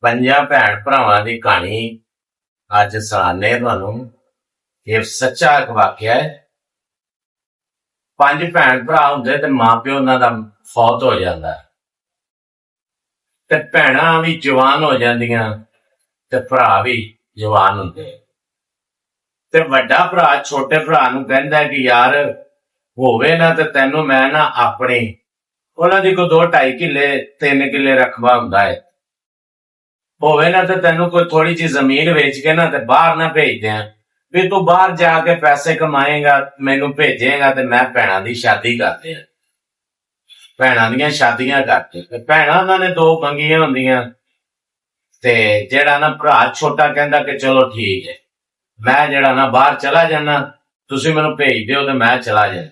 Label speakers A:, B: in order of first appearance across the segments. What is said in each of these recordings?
A: ਪੰਜਾਂ ਭੈਣ ਭਰਾਵਾਂ ਦੀ ਕਹਾਣੀ ਅੱਜ ਸੁਣਾਉਂਦੇ ਤੁਹਾਨੂੰ। ਇਹ ਸੱਚਾ ਇੱਕ ਵਾਕਿਆ ਹੈ। 5 ਭੈਣ ਭਰਾ ਹੁੰਦੇ ਤੇ ਮਾਂ ਪਿਓ ਉਹਨਾਂ ਦਾ ਫੌਤ ਹੋ ਜਾਂਦਾ ਤੇ ਭੈਣਾਂ ਵੀ ਜਵਾਨ ਹੋ ਜਾਂਦੀਆਂ ਤੇ ਭਰਾ ਵੀ ਜਵਾਨ ਹੁੰਦੇ। ਤੇ ਵੱਡਾ ਭਰਾ ਛੋਟੇ ਭਰਾ ਨੂੰ ਕਹਿੰਦਾ ਕਿ ਯਾਰ ਹੋਵੇ ਨਾ ਤੇ ਤੈਨੂੰ ਮੈਂ ਨਾ ਆਪਣੀ ਉਹਨਾਂ ਦੀ ਕੋਈ 2-2.5 ਕਿੱਲੇ 3 ਕਿੱਲੇ ਰਕਬਾ ਹੁੰਦਾ ਹੈ, ਹੋਵੇ ਨਾ ਤੇ ਤੈਨੂੰ ਕੋਈ ਥੋੜੀ ਜਿਹੀ ਜ਼ਮੀਨ ਵੇਚ ਕੇ ਨਾ ਤੇ ਬਾਹਰ ਨਾ ਭੇਜ ਦਿਆਂ, ਵੀ ਤੂੰ ਬਾਹਰ ਜਾ ਕੇ ਪੈਸੇ ਕਮਾਏਗਾ ਮੈਨੂੰ ਭੇਜੇਗਾ ਤੇ ਮੈਂ ਭੈਣਾਂ ਦੀ ਸ਼ਾਦੀ ਕਰਦੇ ਆ। ਭੈਣਾਂ ਦੀਆਂ ਸ਼ਾਦੀਆਂ ਕਰਦੇ ਤੇ ਭੈਣਾਂ ਉਹਨਾਂ ਨੇ 2 ਮੰਗੀਆਂ ਹੁੰਦੀਆਂ ਤੇ ਜਿਹੜਾ ਨਾ ਭਰਾ ਛੋਟਾ ਕਹਿੰਦਾ ਕਿ ਚਲੋ ਠੀਕ ਹੈ, ਮੈਂ ਜਿਹੜਾ ਨਾ ਬਾਹਰ ਚਲਾ ਜਾਣਾ, ਤੁਸੀਂ ਮੈਨੂੰ ਭੇਜ ਦਿਓ ਤੇ ਮੈਂ ਚਲਾ ਜਾਣਾ।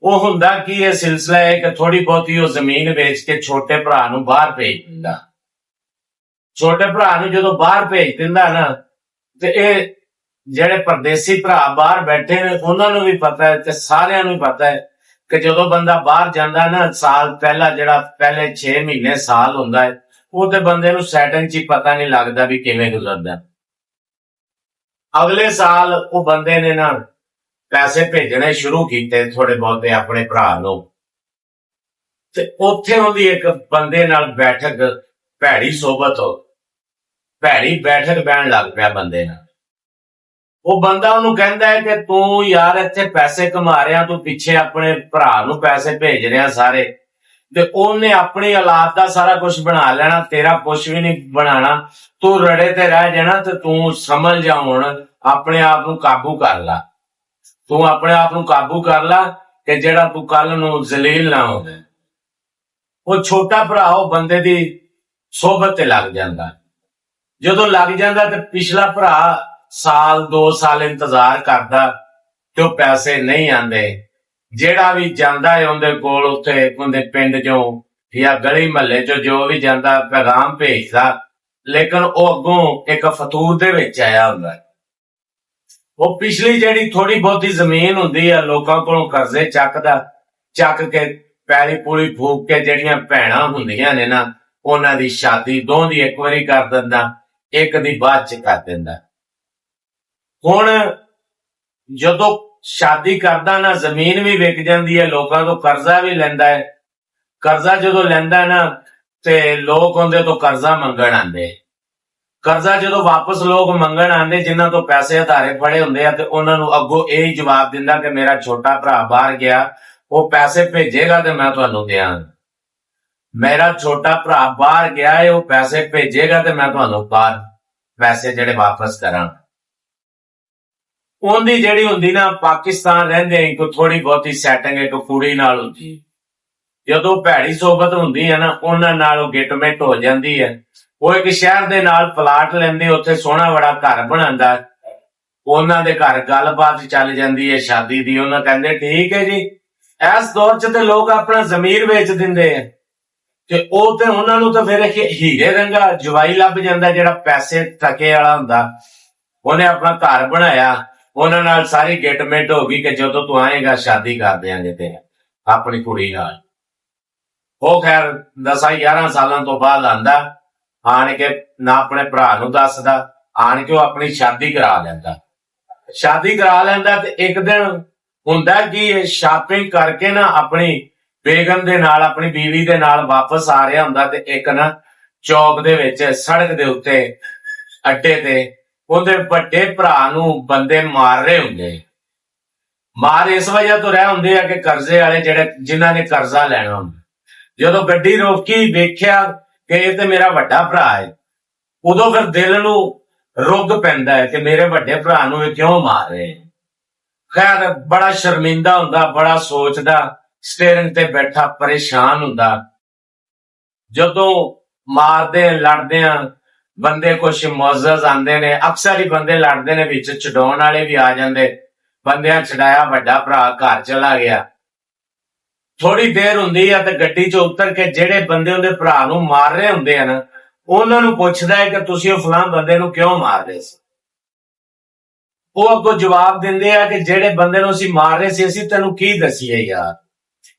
A: ਉਹ ਹੁੰਦਾ ਕੀ ਇਹ ਸਿਲਸਿਲਾ ਹੈ ਕਿ ਥੋੜੀ ਬਹੁਤੀ ਉਹ ਜ਼ਮੀਨ ਵੇਚ ਕੇ ਛੋਟੇ ਭਰਾ ਨੂੰ ਬਾਹਰ ਭੇਜ ਦਿੰਦਾ। ਛੋਟੇ ਭਰਾ ਨੂੰ ਜਦੋਂ ਬਾਹਰ ਭੇਜ ਦਿੰਦਾ ਨਾ ਤੇ ਇਹ ਜਿਹੜੇ ਪਰਦੇਸੀ ਭਰਾ ਬਾਹਰ ਬੈਠੇ ਨੇ ਉਹਨਾਂ ਨੂੰ ਵੀ ਪਤਾ ਹੈ ਤੇ ਸਾਰਿਆਂ ਨੂੰ ਪਤਾ ਹੈ ਕਿ ਜਦੋਂ ਬੰਦਾ ਬਾਹਰ ਜਾਂਦਾ ਨਾ ਸਾਲ ਪਹਿਲਾਂ ਜਿਹੜਾ ਪਹਿਲੇ 6 ਮਹੀਨੇ ਸਾਲ ਹੁੰਦਾ ਹੈ ਉਹ ਤੇ ਬੰਦੇ ਨੂੰ ਸੈਟਿੰਗ 'ਚ ਹੀ ਪਤਾ ਨਹੀਂ ਲੱਗਦਾ ਵੀ ਕਿਵੇਂ ਗੁਜ਼ਰਦਾ। ਅਗਲੇ ਸਾਲ ਉਹ ਬੰਦੇ ਨੇ ਨਾ ਪੈਸੇ ਭੇਜਣੇ ਸ਼ੁਰੂ ਕੀਤੇ ਥੋੜੇ ਬਹੁਤੇ ਆਪਣੇ ਭਰਾ ਨੂੰ ਤੇ ਉੱਥੇ ਉਹਦੀ ਇੱਕ ਬੰਦੇ ਨਾਲ ਬੈਠਕ ਭੈੜੀ ਸੋਬਤ ਹੋ ਭੈੜੀ ਬੈਠਕ ਬਹਿਣ ਲੱਗ ਪਿਆ ਬੰਦੇ ਨਾਲ। ਉਹ ਬੰਦਾ ਉਹਨੂੰ ਕਹਿੰਦਾ ਹੈ ਕਿ ਤੂੰ ਯਾਰ ਇੱਥੇ ਪੈਸੇ ਕਮਾ ਰਿਹਾ, ਤੂੰ ਪਿੱਛੇ ਆਪਣੇ ਭਰਾ ਨੂੰ ਪੈਸੇ ਭੇਜ ਰਿਹਾ ਸਾਰੇ, ਤੇ ਉਹਨੇ ਆਪਣੀ ਔਲਾਦ ਦਾ ਸਾਰਾ ਕੁਝ ਬਣਾ ਲੈਣਾ, ਤੇਰਾ ਕੁਝ ਵੀ ਨਹੀਂ ਬਣਾਣਾ, ਤੂੰ ਰੜੇ ਤੇ ਰਹਿ ਜਾਣਾ ਤੇ ਤੂੰ ਸਮਝ ਜਾ ਹੁਣ ਆਪਣੇ ਆਪ ਨੂੰ ਕਾਬੂ ਕਰ ਲਾ, ਤੂੰ ਆਪਣੇ ਆਪ ਨੂੰ ਕਾਬੂ ਕਰ ਲਾ ਕਿ ਜਿਹੜਾ ਤੂੰ ਕੱਲ ਨੂੰ ਜ਼ਲੀਲ ਨਾ ਹੋਵੇ। ਉਹ ਛੋਟਾ ਭਰਾ ਉਹ ਬੰਦੇ ਦੀ ਸੋਬਤ ਤੇ ਲੱਗ ਜਾਂਦਾ। ਜਦੋਂ ਲੱਗ ਜਾਂਦਾ ਤੇ ਪਿਛਲਾ ਭਰਾ ਸਾਲ 2 ਸਾਲ ਇੰਤਜ਼ਾਰ ਕਰਦਾ ਤੇ ਉਹ ਪੈਸੇ ਨਹੀਂ ਆਂਦੇ। ਜਿਹੜਾ ਵੀ ਜਾਂਦਾ ਹੈ ਉਹਦੇ ਕੋਲ ਉੱਥੇ ਉਹਦੇ ਪਿੰਡ ਚੋਂ ਜਾਂ ਗਲੀ ਮਹੱਲੇ ਚੋਂ ਜੋ ਵੀ ਜਾਂਦਾ ਪੈਗਾਮ ਭੇਜਦਾ, ਲੇਕਿਨ ਉਹ ਅੱਗੋਂ ਇੱਕ ਫਤੂਰ ਦੇ ਵਿੱਚ ਆਇਆ ਹੁੰਦਾ। ਉਹ ਪਿਛਲੀ ਜਿਹੜੀ ਥੋੜੀ ਬਹੁਤੀ ਜ਼ਮੀਨ ਹੁੰਦੀ ਆ ਲੋਕਾਂ ਕੋਲੋਂ ਕਰਜ਼ੇ ਚੱਕ ਕੇ ਪੈਲੀ ਪੂਲੀ ਫੂਕ ਕੇ ਜਿਹੜੀਆਂ ਭੈਣਾਂ ਹੁੰਦੀਆਂ ਨੇ ਨਾ ਉਹਨਾਂ ਦੀ ਸ਼ਾਦੀ 2 ਦੀ ਇੱਕ ਵਾਰੀ ਕਰ ਦਿੰਦਾ, 1 ਦੀ ਬਾਅਦ ਚ ਕਰ ਦਿੰਦਾ। ਹੁਣ ਜਦੋਂ ਸ਼ਾਦੀ ਕਰਦਾ ਨਾ ਜ਼ਮੀਨ ਵੀ ਵਿਕ ਜਾਂਦੀ ਹੈ, ਲੋਕਾਂ ਤੋਂ ਕਰਜ਼ਾ ਵੀ ਲੈਂਦਾ ਹੈ। ਕਰਜ਼ਾ ਜਦੋਂ ਲੈਂਦਾ ਨਾ ਤੇ ਲੋਕ ਉਹਦੇ ਤੋਂ ਕਰਜ਼ਾ ਮੰਗਣ ਆਉਂਦੇ। ਕਰਜ਼ਾ ਜਦੋਂ ਵਾਪਸ ਲੋਕ ਮੰਗਣ ਆਉਂਦੇ ਜਿਨ੍ਹਾਂ ਤੋਂ ਪੈਸੇ ਉਧਾਰੇ ਫੜੇ ਹੁੰਦੇ ਆ ਤੇ ਉਹਨਾਂ ਨੂੰ ਅੱਗੋਂ ਇਹ ਹੀ ਜਵਾਬ ਦਿੰਦਾ ਕਿ ਮੇਰਾ ਛੋਟਾ ਭਰਾ ਬਾਹਰ ਗਿਆ, ਉਹ ਪੈਸੇ ਭੇਜੇਗਾ ਤੇ ਮੈਂ ਤੁਹਾਨੂੰ ਦਿਆਂਗਾ। ਮੇਰਾ ਛੋਟਾ ਭਰਾ ਬਾਹਰ ਗਿਆ ਹੈ, ਉਹ ਪੈਸੇ ਭੇਜੇਗਾ ਤੇ ਮੈਂ ਤੁਹਾਨੂੰ ਬਾਹਰ ਪੈਸੇ ਜਿਹੜੇ ਵਾਪਸ ਕਰਾਂਗਾ। ਉਹਦੀ ਜਿਹੜੀ ਹੁੰਦੀ ਨਾ ਪਾਕਿਸਤਾਨ ਰਹਿੰਦੇ ਕੋਈ ਥੋੜੀ ਬਹੁਤੀ ਸੈਟਿੰਗ ਇੱਕ ਕੁੜੀ ਨਾਲ ਹੁੰਦੀ। ਜਦੋਂ ਭੈੜੀ ਸੋਬਤ ਹੁੰਦੀ ਹੈ ਨਾ ਉਹਨਾਂ ਨਾਲ ਉਹ ਗਿਟਮਿਟ ਹੋ ਜਾਂਦੀ ਹੈ। ਉਹ ਇੱਕ ਸ਼ਹਿਰ ਦੇ ਨਾਲ ਪਲਾਟ ਲੈਂਦੇ, ਉੱਥੇ ਸੋਹਣਾ ਬੜਾ ਘਰ ਬਣਾਉਂਦਾ, ਉਹਨਾਂ ਦੇ ਘਰ ਗੱਲਬਾਤ ਚੱਲ ਜਾਂਦੀ ਹੈ ਸ਼ਾਦੀ ਦੀ। ਉਹਨਾਂ ਕਹਿੰਦੇ ਠੀਕ ਹੈ ਜੀ, ਇਸ ਦੌਰ 'ਚ ਤੇ ਲੋਕ ਆਪਣਾ ਜ਼ਮੀਰ ਵੇਚ ਦਿੰਦੇ ਆ ਤੇ ਉਹ ਤੇ ਉਹਨਾਂ ਨੂੰ ਤਾਂ ਫਿਰ ਹੀਰੇ ਰੰਗਾ ਜਵਾਈ ਲੱਭ ਜਾਂਦਾ ਜਿਹੜਾ ਪੈਸੇ ਟਕੇ ਵਾਲਾ ਹੁੰਦਾ। ਉਹਨੇ ਆਪਣਾ ਘਰ ਬਣਾਇਆ, ਉਹਨਾਂ ਨਾਲ ਸਾਰੀ ਗਿਟਮਿਟ ਹੋ ਗਈ ਕਿ ਜਦੋਂ ਤੂੰ ਆਏਗਾ ਸ਼ਾਦੀ ਕਰ ਦਿਆਂਗੇ ਤੇ ਆਪਣੀ ਕੁੜੀ ਨਾਲ। ਉਹ ਖੈਰ 10-11 ਸਾਲਾਂ ਤੋਂ ਬਾਅਦ ਆਂਦਾ, ਆਣ ਕੇ ਨਾ ਆਪਣੇ ਭਰਾ ਨੂੰ ਦੱਸਦਾ, ਆਣ ਕੇ ਉਹ ਆਪਣੀ ਸ਼ਾਦੀ ਕਰਾ ਲੈਂਦਾ ਤੇ ਇੱਕ ਦਿਨ ਹੁੰਦਾ ਕਿ ਸ਼ਾਪਿੰਗ ਕਰਕੇ ਨਾ ਆਪਣੀ ਬੇਗਮ ਦੇ ਨਾਲ ਆਪਣੀ ਬੀਵੀ ਦੇ ਨਾਲ ਵਾਪਸ ਆ ਰਿਹਾ ਹੁੰਦਾ ਤੇ ਇੱਕ ਨਾ ਚੌਕ ਦੇ ਵਿੱਚ ਸੜਕ ਦੇ ਉੱਤੇ ਅੱਡੇ ਤੇ ਉਹਦੇ ਵੱਡੇ ਭਰਾ ਨੂੰ ਬੰਦੇ ਮਾਰ ਰਹੇ ਹੁੰਦੇ। ਮਾਰ ਇਸ ਵਜ੍ਹਾ ਤੋਂ ਰਹੇ ਹੁੰਦੇ ਆ ਕਿ ਕਰਜ਼ੇ ਵਾਲੇ ਜਿਨ੍ਹਾਂ ਨੇ ਕਰਜ਼ਾ ਲੈਣਾ ਹੁੰਦਾ। ਜਦੋਂ ਗੱਡੀ ਰੋਕੀ ਵੇਖਿਆ ਕਿ ਇਹ ਤੇ ਮੇਰਾ ਵੱਡਾ ਭਰਾ ਹੈ, ਉਦੋਂ ਫਿਰ ਦਿਲ ਨੂੰ ਰੁੱਗ ਪੈਂਦਾ ਹੈ ਕਿ ਮੇਰੇ ਵੱਡੇ ਭਰਾ ਨੂੰ ਇਹ ਕਿਉਂ ਮਾਰ ਰਹੇ। ਖੈਰ ਬੜਾ ਸ਼ਰਮਿੰਦਾ ਹੁੰਦਾ, ਬੜਾ ਸੋਚਦਾ, ਸਟੀਅਰਿੰਗ ਤੇ ਬੈਠਾ ਪਰੇਸ਼ਾਨ ਹੁੰਦਾ। ਜਦੋਂ ਮਾਰਦੇ ਲੜਦੇ ਆ ਬੰਦੇ ਕੁਛ ਮੁਅੱਜ਼ਜ਼ ਆਂਦੇ ਨੇ, ਅਕਸਰ ਹੀ ਬੰਦੇ ਲੜਦੇ ਨੇ, ਵਿੱਚ ਛਡਾਉਣ ਵਾਲੇ ਵੀ ਆ ਜਾਂਦੇ। ਬੰਦਿਆਂ ਛਡਾਇਆ, ਵੱਡਾ ਭਰਾ ਘਰ ਚਲਾ ਗਿਆ। ਥੋੜੀ ਦੇਰ ਹੁੰਦੀ ਆ ਤੇ ਗੱਡੀ 'ਚ ਉਤਰ ਕੇ ਜਿਹੜੇ ਬੰਦੇ ਉਹਦੇ ਭਰਾ ਨੂੰ ਮਾਰ ਰਹੇ ਹੁੰਦੇ ਆ ਨਾ ਉਹਨਾਂ ਨੂੰ ਪੁੱਛਦਾ ਹੈ ਕਿ ਤੁਸੀਂ ਉਹ ਫਲਾਂ ਬੰਦੇ ਨੂੰ ਕਿਉਂ ਮਾਰ ਰਹੇ ਸੀ। ਉਹ ਅੱਗੋਂ ਜਵਾਬ ਦਿੰਦੇ ਆ ਕਿ ਜਿਹੜੇ ਬੰਦੇ ਨੂੰ ਅਸੀਂ ਮਾਰ ਰਹੇ ਸੀ ਅਸੀਂ ਤੈਨੂੰ ਕੀ ਦਸੀਏ ਯਾਰ,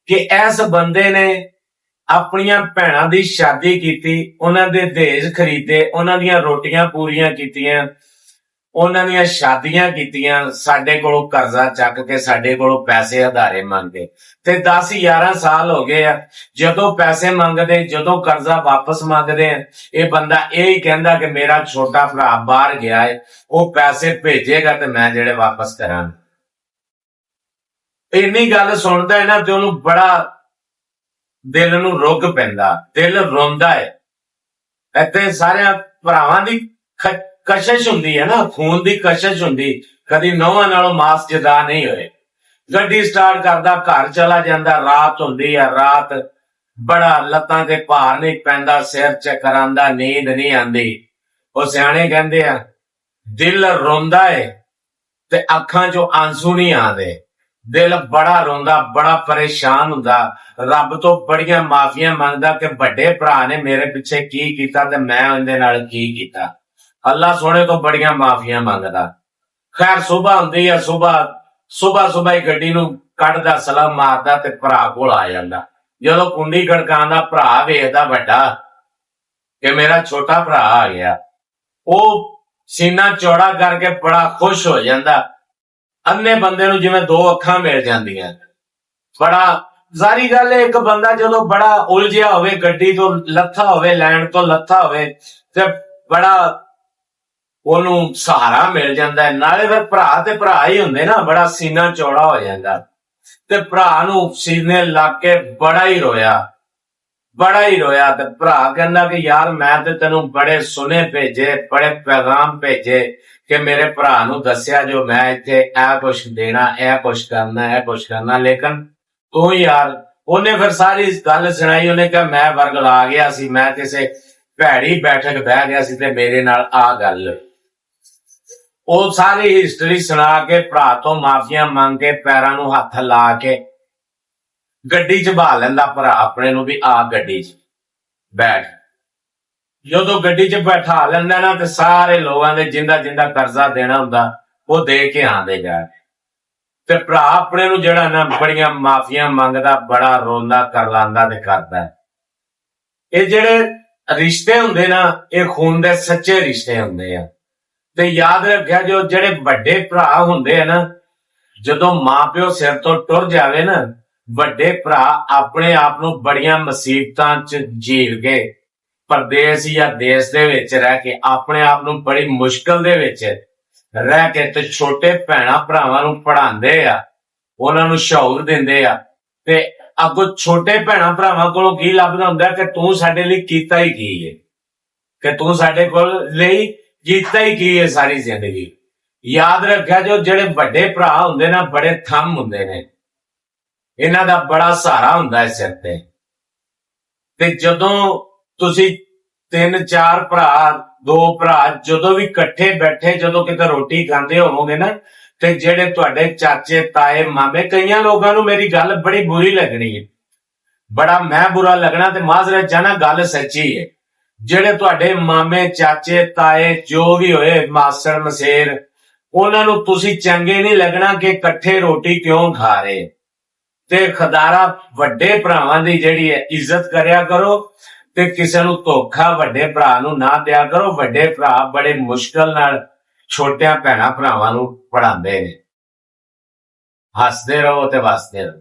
A: ਕਿ ਇਸ ਬੰਦੇ ਨੇ ਆਪਣੀਆਂ ਭੈਣਾਂ ਦੀ ਸ਼ਾਦੀ ਕੀਤੀ, ਉਹਨਾਂ ਦੇ ਦਹੇਜ ਖਰੀਦੇ, ਉਹਨਾਂ ਦੀਆਂ ਰੋਟੀਆਂ ਪੂਰੀਆਂ ਕੀਤੀਆਂ, ਉਹਨਾਂ ਦੀਆਂ ਸ਼ਾਦੀਆਂ ਕੀਤੀਆਂ, ਸਾਡੇ ਕੋਲੋਂ ਕਰਜ਼ਾ ਚੱਕ ਕੇ ਸਾਡੇ ਕੋਲੋਂ ਪੈਸੇ ਆਧਾਰੇ ਮੰਗਦੇ। ਤੇ 10-11 ਸਾਲ ਹੋ ਗਏ ਆ, ਜਦੋਂ ਪੈਸੇ ਮੰਗਦੇ, ਜਦੋਂ ਕਰਜ਼ਾ ਵਾਪਸ ਮੰਗਦੇ ਆ, ਇਹ ਬੰਦਾ ਇਹ ਹੀ ਕਹਿੰਦਾ ਕਿ ਮੇਰਾ ਛੋਟਾ ਭਰਾ ਬਾਹਰ ਗਿਆ ਹੈ, ਉਹ ਪੈਸੇ ਭੇਜੇਗਾ ਤੇ ਮੈਂ ਜਿਹੜੇ ਵਾਪਸ ਕਰਾਂਗਾ। ਇੰਨੀ ਗੱਲ ਸੁਣਦਾ ਹੈ ਨਾ ਤੇ ਉਹਨੂੰ ਬੜਾ ਦਿਲ ਨੂੰ ਰੁੱਗ ਪੈਂਦਾ, ਦਿਲ ਰੋਂਦਾ ਹੈ। ਇੱਥੇ ਸਾਰਿਆਂ ਭਰਾਵਾਂ ਦੀ ਕਸ਼ਿਸ਼ ਹੁੰਦੀ ਹੈ ਨਾ, ਖੂਨ ਦੀ ਕਸ਼ਿਸ਼ ਹੁੰਦੀ, ਕਦੀ ਨੌਵਾਂ ਨਾਲੋਂ ਮਾਸ ਜਦਾ ਨਹੀਂ ਹੋਏ। ਗੱਡੀ ਸਟਾਰਟ ਕਰਦਾ, ਘਰ ਚਲਾ ਜਾਂਦਾ, ਰਾਤ ਹੁੰਦੀ ਆ, ਰਾਤ ਬੜਾ ਲੱਤਾਂ ਤੇ ਭਾਰ ਨਹੀਂ ਪੈਂਦਾ, ਸਿਰ ਚੱਕਰ ਆਉਂਦਾ, ਨੀਂਦ ਨਹੀਂ ਆਉਂਦੀ। ਉਹ ਸਿਆਣੇ ਕਹਿੰਦੇ ਆ ਦਿਲ ਰੋਂਦਾ ਏ ਤੇ ਅੱਖਾਂ ਚੋਂ ਆਂਸੂ ਨਹੀਂ ਆਉਂਦੇ। ਦਿਲ ਬੜਾ ਰੋਂਦਾ, ਬੜਾ ਪਰੇਸ਼ਾਨ ਹੁੰਦਾ, ਰੱਬ ਤੋਂ ਬੜੀਆਂ ਮਾਫੀਆਂ ਮੰਗਦਾ ਕਿ ਵੱਡੇ ਭਰਾ ਨੇ ਮੇਰੇ ਪਿੱਛੇ ਕੀ ਕੀਤਾ ਤੇ ਮੈਂ ਉਹਦੇ ਨਾਲ ਕੀ ਕੀਤਾ। ਅੱਲਾ ਸੋਹਣੇ ਤੋਂ ਬੜੀਆਂ ਮਾਫੀਆਂ ਮੰਗਦਾ। ਖੈਰ ਸੁਬਾਹ ਹੁੰਦੀ ਆ, ਸੁਬਾਹ ਹੀ ਗੱਡੀ ਨੂੰ ਕੱਢਦਾ, ਸਲਾਮ ਮਾਰਦਾ ਤੇ ਭਰਾ ਕੋਲ ਆ ਜਾਂਦਾ। ਜਦੋਂ ਕੁੰਡੀ ਖੜਕਾਉਂਦਾ, ਭਰਾ ਵੇਖਦਾ ਵੱਡਾ ਕਿ ਮੇਰਾ ਛੋਟਾ ਭਰਾ ਆ ਗਿਆ। ਉਹ ਸੀਨਾ ਚੌੜਾ ਕਰਕੇ ਬੜਾ ਖੁਸ਼ ਹੋ ਜਾਂਦਾ। ਅੰਨੇ ਬੰਦੇ ਨੂੰ ਜਿਵੇਂ ਦੋ ਅੱਖਾਂ ਮਿਲ ਜਾਂਦੀਆਂ। ਬੜਾ ਜ਼ਾਰੀ ਗੱਲ ਹੈ, ਇੱਕ ਬੰਦਾ ਜਦੋਂ ਬੜਾ ਉਲਝਿਆ ਹੋਵੇ, ਗੱਡੀ ਤੋਂ ਲੱਥਾ ਹੋਵੇ, ਲੈਣ ਤੋਂ ਲੱਥਾ ਹੋਵੇ, ਤੇ ਬੜਾ ਉਹਨੂੰ ਸਹਾਰਾ ਮਿਲ ਜਾਂਦਾ। ਨਾਲੇ ਫਿਰ ਭਰਾ ਤੇ ਭਰਾ ਹੀ ਹੁੰਦੇ ਨਾ, ਬੜਾ ਸੀਨਾ ਚੌੜਾ ਹੋ ਜਾਂਦਾ। ਤੇ ਭਰਾ ਨੂੰ ਸੀਨੇ ਲੱਗ ਕੇ ਬੜਾ ਹੀ ਰੋਇਆ। ਤੇ ਭਰਾ ਕਹਿੰਦਾ ਕਿ ਯਾਰ ਮੈਂ ਤੇ ਤੈਨੂੰ ਬੜੇ ਸੁਨੇ ਭੇਜੇ, ਬੜੇ ਪੈਗਾਮ ਭੇਜੇ ਕਿ ਮੇਰੇ ਭਰਾ ਨੂੰ ਦੱਸਿਆ ਜੋ ਮੈਂ ਇੱਥੇ ਇਹ ਕੁਛ ਦੇਣਾ, ਇਹ ਕੁਛ ਕਰਨਾ, ਲੇਕਿਨ ਤੂੰ ਯਾਰ। ਉਹਨੇ ਫਿਰ ਸਾਰੀ ਗੱਲ ਸੁਣਾਈ। ਉਹਨੇ ਕਿਹਾ ਮੈਂ ਵਰਗਲਾ ਗਿਆ ਸੀ, ਮੈਂ ਕਿਸੇ ਭੈੜੀ ਬੈਠਕ ਬਹਿ ਗਿਆ ਸੀ ਤੇ ਮੇਰੇ ਨਾਲ ਆ ਗੱਲ। ਉਹ ਸਾਰੀ ਹਿਸਟਰੀ ਸੁਣਾ ਕੇ ਭਰਾ ਤੋਂ ਮਾਫੀਆਂ ਮੰਗ ਕੇ ਪੈਰਾਂ ਨੂੰ ਹੱਥ ਲਾ ਕੇ ਗੱਡੀ 'ਚ ਬਹਾ ਲੈਂਦਾ ਭਰਾ ਆਪਣੇ ਨੂੰ ਵੀ ਆ ਗੱਡੀ 'ਚ ਬੈਠ। ਜਦੋਂ ਗੱਡੀ 'ਚ ਬੈਠਾ ਲੈਂਦਾ ਨਾ ਤੇ ਸਾਰੇ ਲੋਕਾਂ ਦੇ ਜਿੰਦਾ ਕਰਜ਼ਾ ਦੇਣਾ ਹੁੰਦਾ ਉਹ ਦੇ ਕੇ ਆਂਦੇ ਜਾ ਕੇ। ਤੇ ਭਰਾ ਆਪਣੇ ਨੂੰ ਜਿਹੜਾ ਨਾ ਬੜੀਆਂ ਮਾਫੀਆਂ ਮੰਗਦਾ, ਬੜਾ ਰੋਂਦਾ, ਕਰਲਾਂਦਾ ਤੇ ਕਰਦਾ। ਇਹ ਜਿਹੜੇ ਰਿਸ਼ਤੇ ਹੁੰਦੇ ਨਾ, ਇਹ ਖੂਨ ਦੇ ਸੱਚੇ ਰਿਸ਼ਤੇ ਹੁੰਦੇ ਆ। ਤੇ ਯਾਦ ਰੱਖਿਆ ਜੋ ਜਿਹੜੇ ਵੱਡੇ ਭਰਾ ਹੁੰਦੇ ਆ ਨਾ, ਜਦੋਂ ਮਾਂ ਪਿਓ ਸਿਰ ਤੋਂ ਟੁਰ ਜਾਵੇ ਨਾ, ਵੱਡੇ ਭਰਾ ਆਪਣੇ ਆਪ ਨੂੰ ਬੜੀਆਂ ਮੁਸੀਬਤਾਂ 'ਚ ਝੀਲ ਕੇ, ਪਰਦੇਸ ਜਾਂ ਦੇਸ਼ ਦੇ ਵਿੱਚ ਰਹਿ ਕੇ, ਆਪਣੇ ਆਪ ਨੂੰ ਬੜੀ ਮੁਸ਼ਕਲ ਦੇ ਵਿੱਚ ਰਹਿ ਕੇ ਤੇ ਛੋਟੇ ਭੈਣਾਂ ਭਰਾਵਾਂ ਨੂੰ ਪੜ੍ਹਾਉਂਦੇ ਆ, ਉਹਨਾਂ ਨੂੰ ਸ਼ੌਹਰ ਦਿੰਦੇ ਆ। ਤੇ ਅੱਗੋਂ ਛੋਟੇ ਭੈਣਾਂ ਭਰਾਵਾਂ ਕੋਲੋਂ ਕੀ ਲੱਭਦਾ ਹੁੰਦਾ ਕਿ ਤੂੰ ਸਾਡੇ ਲਈ ਕੀਤਾ ਹੀ ਕੀ ਹੈ, ਕਿ ਤੂੰ ਸਾਡੇ ਕੋਲ ਲਈ ਕੀਤਾ ਹੀ ਕੀ ਹੈ ਸਾਰੀ ਜ਼ਿੰਦਗੀ। ਯਾਦ ਰੱਖਿਆ ਜੋ ਜਿਹੜੇ ਵੱਡੇ ਭਰਾ ਹੁੰਦੇ ਨਾ, ਬੜੇ ਥੰਮ ਹੁੰਦੇ ਨੇ, ਇਹਨਾਂ ਦਾ ਬੜਾ ਸਹਾਰਾ ਹੁੰਦਾ ਹੈ ਸਿਰ ਤੇ। ਤੇ ਜਦੋਂ ਤੁਸੀਂ 3-4 ਭਰਾ, 2 ਭਰਾ ਜਦੋਂ ਵੀ ਇਕੱਠੇ ਬੈਠੇ, ਜਦੋਂ ਕਿਤੇ ਰੋਟੀ ਖਾਂਦੇ ਹੋਵੋਗੇ ਨਾ, ਤੇ ਜਿਹੜੇ ਤੁਹਾਡੇ ਚਾਚੇ, ਤਾਏ, ਮਾਮੇ, ਕਈਆਂ ਲੋਕਾਂ ਨੂੰ ਮੇਰੀ ਗੱਲ ਬੜੀ ਬੁਰੀ ਲੱਗਣੀ ਹੈ, ਬੜਾ ਮੈਂ ਬੁਰਾ ਲੱਗਣਾ ਤੇ ਮਾਜ਼ਰਤ ਚਾਹਨਾ, ਗੱਲ ਸੱਚੀ ਹੈ। ਜਿਹੜੇ ਤੁਹਾਡੇ ਮਾਮੇ, ਚਾਚੇ, ਤਾਏ ਜੋ ਵੀ ਹੋਏ, ਮਾਸੜ ਮਸੇਰ, ਉਹਨਾਂ ਨੂੰ ਤੁਸੀਂ ਚੰਗੇ ਨਹੀਂ ਲੱਗਣਾ ਕਿ ਇਕੱਠੇ ਰੋਟੀ ਕਿਉਂ ਖਾ ਰਹੇ। ਤੇ ਖੁਦਾਰਾ ਵੱਡੇ ਭਰਾਵਾਂ ਦੀ ਜਿਹੜੀ ਹੈ ਇੱਜ਼ਤ ਕਰਿਆ ਕਰੋ ਤੇ ਕਿਸੇ ਨੂੰ ਧੋਖਾ ਵੱਡੇ ਭਰਾ ਨੂੰ ਨਾ ਦਿਆ ਕਰੋ। ਵੱਡੇ ਭਰਾ ਬੜੇ ਮੁਸ਼ਕਲ ਨਾਲ ਛੋਟਿਆਂ ਭੈਣਾਂ ਭਰਾਵਾਂ ਨੂੰ ਪੜ੍ਹਾਉਂਦੇ ਨੇ। ਹੱਸਦੇ ਰਹੋ ਤੇ ਵਸਦੇ ਰਹੋ।